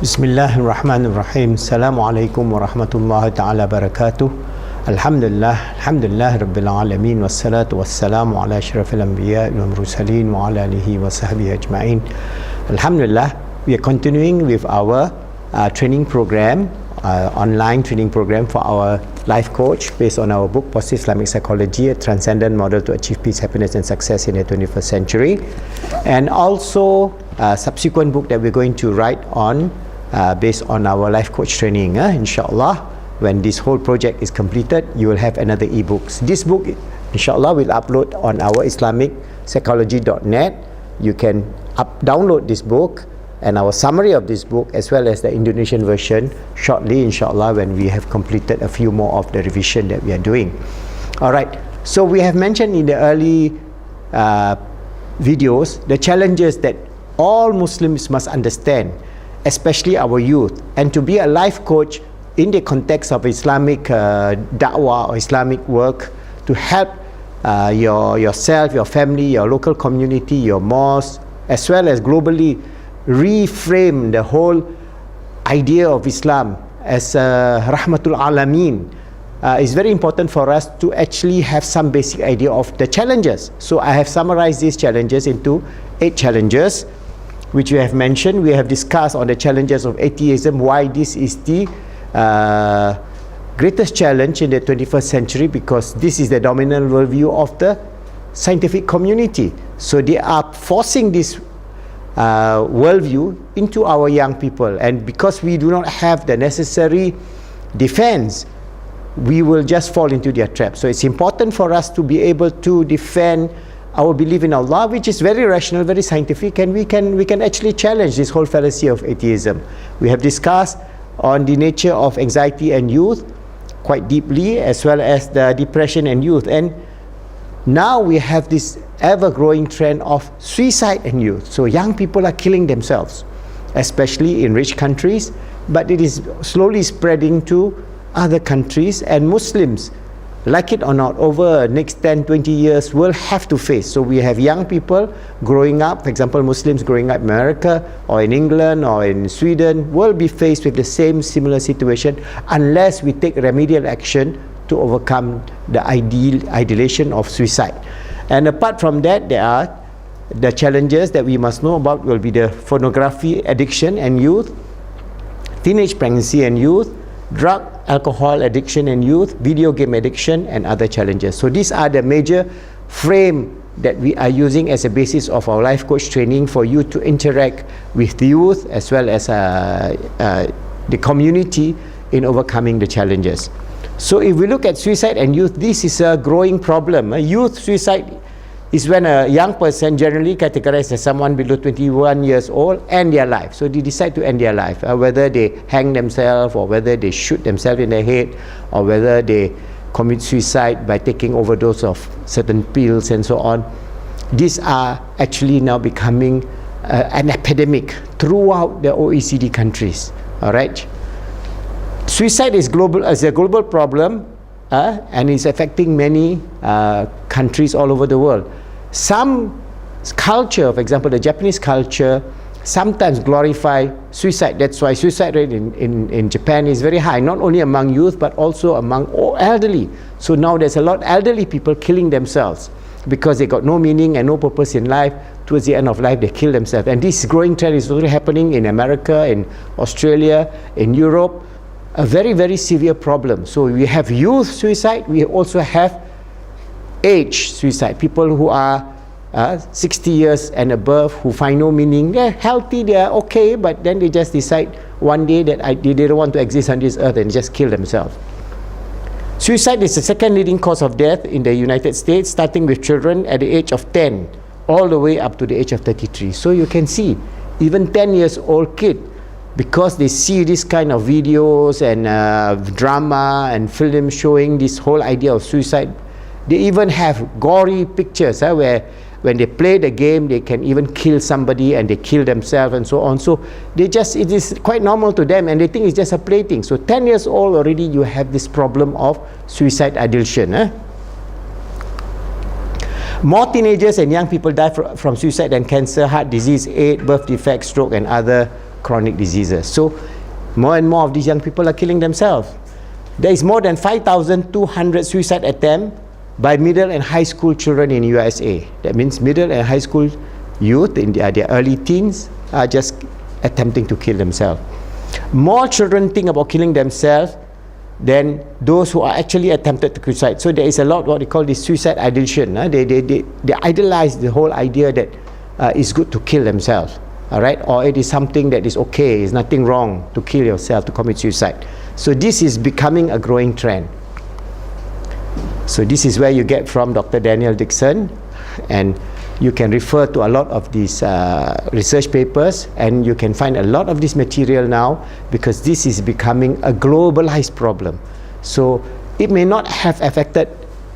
Bismillahir Rahmanir Rahim. Assalamualaikum warahmatullahi ta'ala barakatuh. Alhamdulillah Rabbil Alamin. Wassalatu wassalamu ala asyrafil anbiya wal mursalin wa ala alihi wa sahbihi ajma'in. Alhamdulillah, we are continuing with our training program, online training program for our life coach based on our book Positive Islamic Psychology, a transcendent model to achieve peace, happiness and success in the 21st century. And also a subsequent book that we're going to write on based on our life coach training. Inshallah, when this whole project is completed, you will have another e-books. This book, inshallah, will upload on our islamic-psychology.net. You can download this book and our summary of this book as well as the Indonesian version shortly, inshallah, when we have completed a few more of the revision that we are doing. Alright, so we have mentioned in the early videos the challenges that all Muslims must understand, especially our youth, and to be a life coach in the context of Islamic da'wah or Islamic work to help yourself, your family, your local community, your mosque, as well as globally reframe the whole idea of Islam as Rahmatul Alameen. It's very important for us to actually have some basic idea of the challenges. So I have summarized these challenges into 8 challenges which we have mentioned. We have discussed on the challenges of atheism, why this is the greatest challenge in the 21st century, because this is the dominant worldview of the scientific community. So they are forcing this worldview into our young people, and because we do not have the necessary defense, we will just fall into their trap. So it's important for us to be able to defend our belief in Allah, which is very rational, very scientific, and we can actually challenge this whole fallacy of atheism. We have discussed on the nature of anxiety and youth quite deeply, as well as the depression and youth, and now we have this ever-growing trend of suicide in youth. So young people are killing themselves, especially in rich countries, but it is slowly spreading to other countries, and Muslims, like it or not, over the next 10-20 years will have to face. So we have young people growing up, for example Muslims growing up in America or in England or in Sweden, will be faced with the same similar situation unless we take remedial action to overcome the ideation of suicide. And apart from that, there are the challenges that we must know about will be the pornography addiction and youth, teenage pregnancy and youth, drug, alcohol addiction and youth, video game addiction, and other challenges. So these are the major frame that we are using as a basis of our life coach training for you to interact with the youth as well as the community in overcoming the challenges. So if we look at suicide and youth, this is a growing problem. Youth suicide is when a young person, generally categorized as someone below 21 years old, end their life. So they decide to end their life, whether they hang themselves or whether they shoot themselves in the head or whether they commit suicide by taking overdose of certain pills and so on. These are actually now becoming an epidemic throughout the OECD countries. All right. Suicide is a global problem, and is affecting many countries all over the world. Some culture, for example, the Japanese culture, sometimes glorify suicide. That's why suicide rate in Japan is very high, not only among youth but also among all elderly. So now there's a lot of elderly people killing themselves because they got no meaning and no purpose in life. Towards the end of life, they kill themselves. And this growing trend is already happening in America, in Australia, in Europe. A very, very severe problem. So we have youth suicide, we also have age suicide, people who are 60 years and above, who find no meaning. They're healthy, they're okay, but then they just decide one day that they don't want to exist on this earth and just kill themselves. Suicide is the second leading cause of death in the United States, starting with children at the age of 10 all the way up to the age of 33. So you can see, even 10 years old kid, because they see this kind of videos and drama and film showing this whole idea of suicide, they even have gory pictures where when they play the game they can even kill somebody and they kill themselves and so on. So it is quite normal to them and they think it's just a plaything. So 10 years old already you have this problem of suicide ideation. More teenagers and young people die from suicide than cancer, heart disease, AIDS, birth defects, stroke and other chronic diseases. So more and more of these young people are killing themselves. There is more than 5,200 suicide attempts by middle and high school children in USA. That means middle and high school youth in their early teens are just attempting to kill themselves. More children think about killing themselves than those who are actually attempted to suicide. So there is a lot what they call this suicide ideation. They idolize the whole idea that it's good to kill themselves, all right? Or it is something that is okay, it's nothing wrong to kill yourself, to commit suicide. So this is becoming a growing trend. So this is where you get from Dr. Daniel Dixon, and you can refer to a lot of these research papers, and you can find a lot of this material now, because this is becoming a globalized problem. So it may not have affected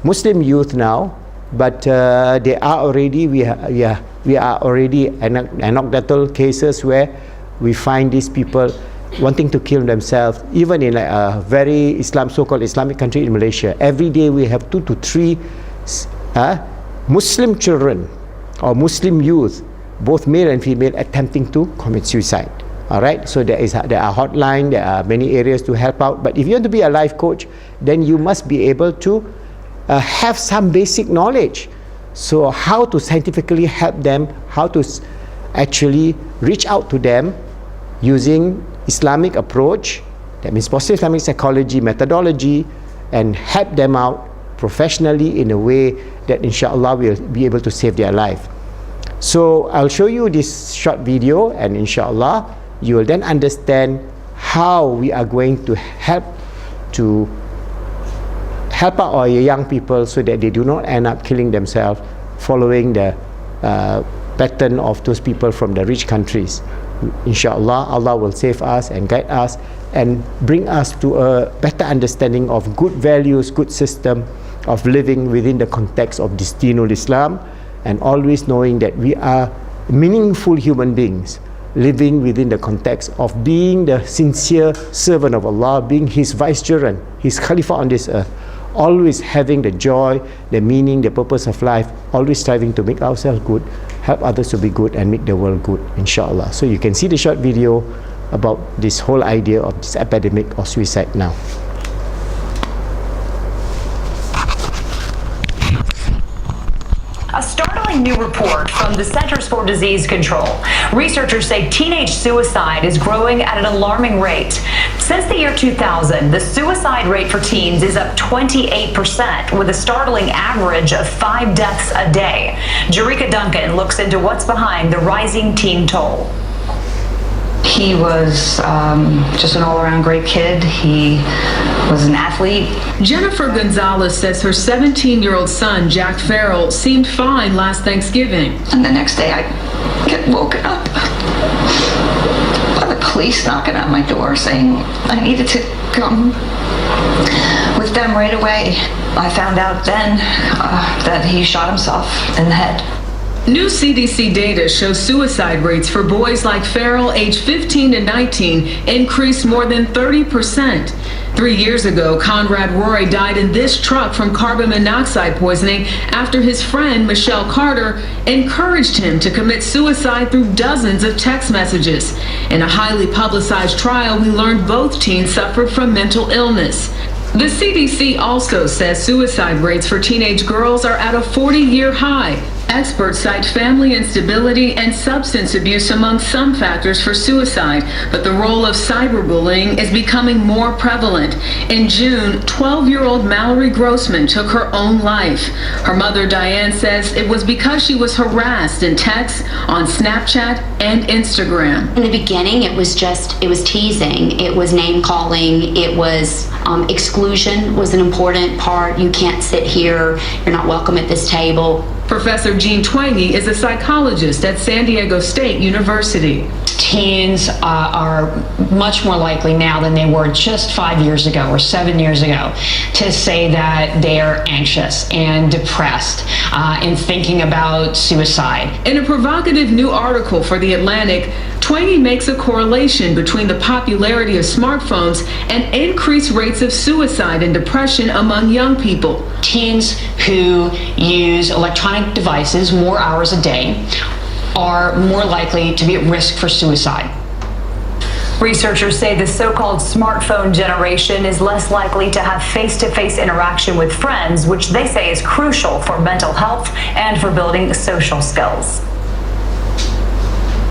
Muslim youth now, but they are already, we are already anecdotal cases where we find these people wanting to kill themselves, even in like a very so-called Islamic country in Malaysia. Every day we have 2 to 3 Muslim children or Muslim youth, both male and female, attempting to commit suicide. All right, so there are hotline, there are many areas to help out. But if you want to be a life coach, then you must be able to have some basic knowledge. So how to scientifically help them, how to actually reach out to them using Islamic approach, that means positive Islamic psychology methodology, and help them out professionally in a way that inshallah will be able to save their life. So I'll show you this short video, and inshallah you will then understand how we are going to help out our young people so that they do not end up killing themselves following the pattern of those people from the rich countries. Inshallah, Allah will save us and guide us and bring us to a better understanding of good values, good system of living within the context of this Dinul Islam, and always knowing that we are meaningful human beings living within the context of being the sincere servant of Allah, being His vicegerent, His Khalifa on this earth, always having the joy, the meaning, the purpose of life, always striving to make ourselves good, help others to be good, and make the world good, inshallah. So you can see the short video about this whole idea of this epidemic of suicide now. A startling new report from the Centers for Disease Control. Researchers say teenage suicide is growing at an alarming rate. Since the year 2000, the suicide rate for teens is up 28%, with a startling average of 5 deaths a day. Jerika Duncan looks into what's behind the rising teen toll. He was just an all-around great kid. He was an athlete. Jennifer Gonzalez says her 17-year-old son, Jack Farrell, seemed fine last Thanksgiving. And the next day I get woken up by the police knocking on my door saying I needed to come with them right away. I found out then that he shot himself in the head. New CDC data shows suicide rates for boys like Farrell, age 15 to 19, increased more than 30%. 3 years ago, Conrad Roy died in this truck from carbon monoxide poisoning after his friend, Michelle Carter, encouraged him to commit suicide through dozens of text messages. In a highly publicized trial, we learned both teens suffered from mental illness. The CDC also says suicide rates for teenage girls are at a 40-year high. Experts cite family instability and substance abuse among some factors for suicide, but the role of cyberbullying is becoming more prevalent. In June, 12-year-old Mallory Grossman took her own life. Her mother, Diane, says it was because she was harassed in texts, on Snapchat, and Instagram. In the beginning, it was teasing, it was name-calling, it was exclusion was an important part. You can't sit here, you're not welcome at this table. Professor Jean Twenge is a psychologist at San Diego State University. Teens are much more likely now than they were just 5 years ago or 7 years ago to say that they are anxious and depressed and thinking about suicide. In a provocative new article for The Atlantic, Twenge makes a correlation between the popularity of smartphones and increased rates of suicide and depression among young people. Teens who use electronic devices more hours a day are more likely to be at risk for suicide. Researchers say the so-called smartphone generation is less likely to have face-to-face interaction with friends, which they say is crucial for mental health and for building social skills.